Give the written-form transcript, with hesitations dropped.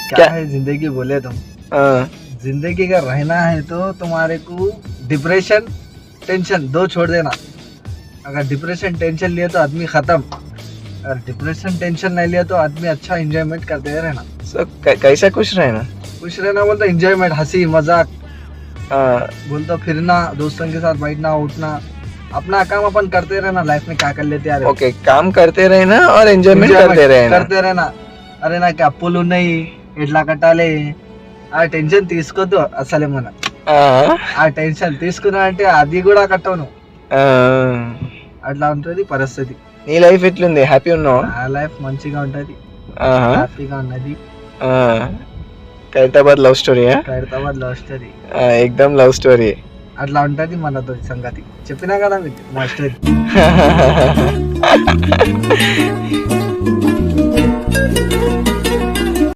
क्या है जिंदगी बोले तुम, हाँ, जिंदगी का रहना है तो तुम्हारे को डिप्रेशन टेंशन दो छोड़ देना। अगर डिप्रेशन टेंशन लिए तो आदमी खत्म, अगर डिप्रेशन टेंशन नहीं लिया तो आदमी अच्छा एंजॉयमेंट करते रहना। so कैसा खुश रहना। खुश रहना बोलते एंजॉयमेंट, हंसी मजाक हाँ, बोलते फिरना, दोस्तों के साथ बैठना उठना, अपना काम अपन करते रहना। लाइफ में क्या कर लेते यार, ओके, काम करते रहना और एंजॉयमेंट करते रहना। करते रहना। అరే నాకు అప్పులు ఉన్నాయి ఎట్లా కట్టాలి, ఆ టెన్షన్ తీసుకోద్దు అసలే మన हाँ, ఆ టెన్షన్ తీసుకున్నా అంటే అది కూడా కట్టవును, हाँ, అట్లా ఉంటది పరిస్థితి. నీ లైఫ్ ఎట్లుంది, హ్యాపీ ఉన్నావా? నా లైఫ్ మంచిగా ఉంటది, ఆహా, హ్యాపీగా ఉన్నది. ఆ, ఖైరతాబాద్ లవ్ స్టోరీయా? హైదరాబాద్ లో వస్తుంది, ఎక్దమ్ లవ్ స్టోరీ. అట్లా ఉంటది మనతో సంగతి. చెప్పినా కదా మీకు మా స్టోరీ.